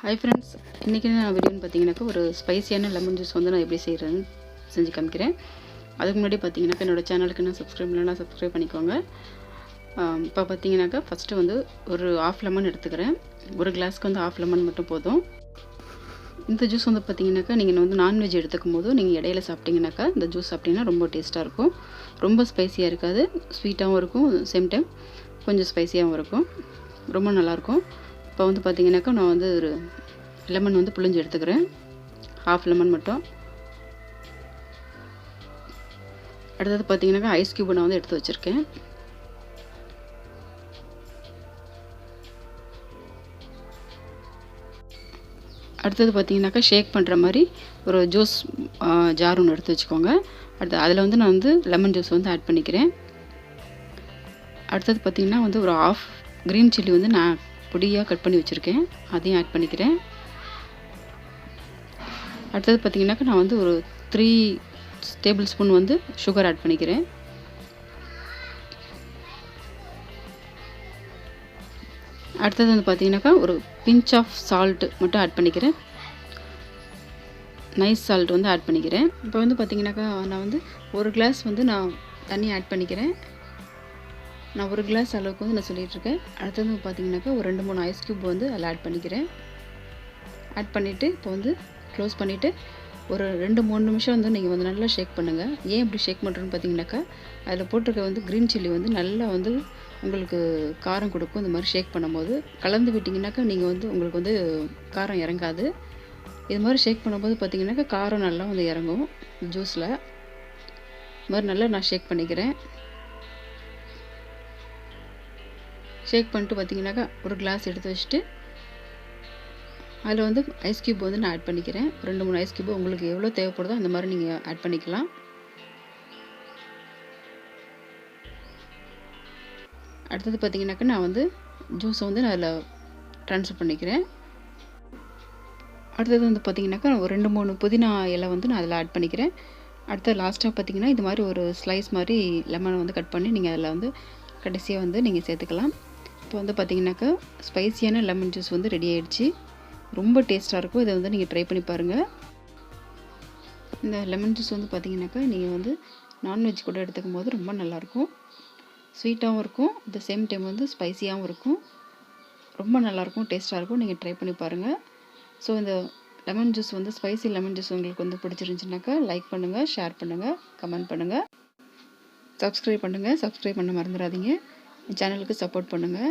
Hi friends, இன்றைக்கி நான் வீடியோன்னு பார்த்தீங்கன்னாக்கா ஒரு ஸ்பைசியான லெமன் ஜூஸ் வந்து நான் எப்படி செய்கிறேன்னு செஞ்சு காமிக்கிறேன். அதுக்கு முன்னாடி பார்த்தீங்கன்னாக்கா என்னோடய சேனலுக்கு நான் சப்ஸ்கிரைப் பண்ணலைன்னா சப்ஸ்கிரைப் பண்ணிக்கோங்க. இப்போ பார்த்தீங்கன்னாக்கா ஃபஸ்ட்டு வந்து ஒரு ஆஃப் லெமன் எடுத்துக்கிறேன். ஒரு கிளாஸ்க்கு வந்து ஆஃப் லெமன் மட்டும் போதும். இந்த ஜூஸ் வந்து பார்த்தீங்கன்னாக்கா நீங்கள் வந்து நான்வெஜ் எடுத்துக்கும் போது நீங்கள் இடையில சாப்பிட்டீங்கன்னாக்கா இந்த ஜூஸ் சாப்பிட்டிங்கன்னா ரொம்ப டேஸ்ட்டாக இருக்கும். ரொம்ப ஸ்பைசியாக இருக்காது, ஸ்வீட்டாகவும் இருக்கும், சேம் டைம் கொஞ்சம் ஸ்பைசியாகவும் இருக்கும், ரொம்ப நல்லாயிருக்கும். இப்போ வந்து பார்த்தீங்கன்னாக்கா நான் வந்து ஒரு லெமன் வந்து புழிஞ்சு எடுத்துக்கிறேன், ஹாஃப் லெமன் மட்டும். அடுத்தது பார்த்தீங்கன்னாக்கா ஐஸ் க்யூப் நான் வந்து எடுத்து வச்சுருக்கேன். அடுத்தது பார்த்தீங்கன்னாக்கா ஷேக் பண்ணுற மாதிரி ஒரு ஜூஸ் ஜார் ஒன்று எடுத்து வச்சுக்கோங்க. அடுத்து அதில் வந்து நான் வந்து லெமன் ஜூஸ் வந்து ஆட் பண்ணிக்கிறேன். அடுத்தது பார்த்திங்கன்னா வந்து ஒரு ஆஃப் க்ரீன் சில்லி வந்து நான் பொடியாக கட் பண்ணி வச்சுருக்கேன், அதையும் ஆட் பண்ணிக்கிறேன். அடுத்தது பார்த்திங்கனாக்கா நான் வந்து ஒரு 3 டேபிள் ஸ்பூன் வந்து சுகர் ஆட் பண்ணிக்கிறேன். அடுத்தது வந்து பார்த்திங்கனாக்கா ஒரு பிஞ்ச் ஆஃப் சால்ட்டு மட்டும் ஆட் பண்ணிக்கிறேன், நைஸ் சால்ட் வந்து ஆட் பண்ணிக்கிறேன். இப்போ வந்து பார்த்திங்கனாக்கா நான் வந்து ஒரு கிளாஸ் வந்து நான் தண்ணி ஆட் பண்ணிக்கிறேன். நான் ஒரு கிளாஸ் அளவுக்கு வந்து நான் சொல்லிகிட்ருக்கேன். அடுத்தது பார்த்திங்கனாக்கா ஒரு 2-3 ஐஸ் க்யூப் வந்து அதில் ஆட் பண்ணிக்கிறேன். ஆட் பண்ணிவிட்டு இப்போ வந்து க்ளோஸ் பண்ணிவிட்டு ஒரு 2-3 நிமிஷம் வந்து நீங்கள் வந்து நல்லா ஷேக் பண்ணுங்கள். ஏன் இப்படி ஷேக் பண்ணுறோன்னு பார்த்தீங்கன்னாக்கா அதில் போட்டிருக்க வந்து க்ரீன் சில்லி வந்து நல்லா வந்து உங்களுக்கு காரம் கொடுக்கும். இந்த மாதிரி ஷேக் பண்ணும்போது கலந்து விட்டிங்கனாக்கா நீங்கள் வந்து உங்களுக்கு வந்து காரம் இறங்காது. இது மாதிரி ஷேக் பண்ணும்போது பார்த்திங்கனாக்கா காரம் நல்லா வந்து இறங்கும் ஜூஸில். இது மாதிரி நல்லா நான் ஷேக் பண்ணிக்கிறேன். ஷேக் பண்ணிட்டு பார்த்திங்கனாக்கா ஒரு கிளாஸ் எடுத்து வச்சுட்டு அதில் வந்து ஐஸ் க்யூப் வந்து நான் ஆட் பண்ணிக்கிறேன். 2-3 ஐஸ் க்யூப் உங்களுக்கு எவ்வளோ தேவைப்படுதோ அந்த மாதிரி நீங்கள் ஆட் பண்ணிக்கலாம். அடுத்தது பார்த்திங்கனாக்கா நான் வந்து ஜூஸை வந்து நான் அதில் ட்ரான்ஸ்ஃபர் பண்ணிக்கிறேன். அடுத்தது வந்து பார்த்திங்கனாக்கா ஒரு 2-3 புதினா இலை வந்து நான் அதில் ஆட் பண்ணிக்கிறேன். அடுத்தது லாஸ்ட்டாக பார்த்திங்கன்னா இது மாதிரி ஒரு ஸ்லைஸ் மாதிரி லெமனை வந்து கட் பண்ணி நீங்கள் அதில் வந்து கடைசியாக வந்து நீங்கள் சேர்த்துக்கலாம். இப்போ வந்து பார்த்திங்கனாக்கா ஸ்பைசியான லெமன் ஜூஸ் வந்து ரெடி ஆகிடுச்சு. ரொம்ப டேஸ்ட்டாக இருக்கும். இதை வந்து நீங்கள் ட்ரை பண்ணி பாருங்கள். இந்த லெமன் ஜூஸ் வந்து பார்த்திங்கனாக்கா நீங்கள் வந்து நான்வெஜ் கூட எடுத்துக்கும் போது ரொம்ப நல்லாயிருக்கும், ஸ்வீட்டாகவும் இருக்கும், அட் த சேம் டைம் வந்து ஸ்பைசியாகவும் இருக்கும், ரொம்ப நல்லாயிருக்கும், டேஸ்ட்டாக இருக்கும். நீங்கள் ட்ரை பண்ணி பாருங்கள். ஸோ இந்த லெமன் ஜூஸ் வந்து ஸ்பைசி லெமன் ஜூஸ் உங்களுக்கு வந்து பிடிச்சிருந்துச்சுனாக்கா லைக் பண்ணுங்கள், ஷேர் பண்ணுங்கள், கமெண்ட் பண்ணுங்கள், சப்ஸ்கிரைப் பண்ணுங்கள். சப்ஸ்கிரைப் பண்ண மறந்துடாதீங்க. சேனலுக்கு சப்போர்ட் பண்ணுங்கள்.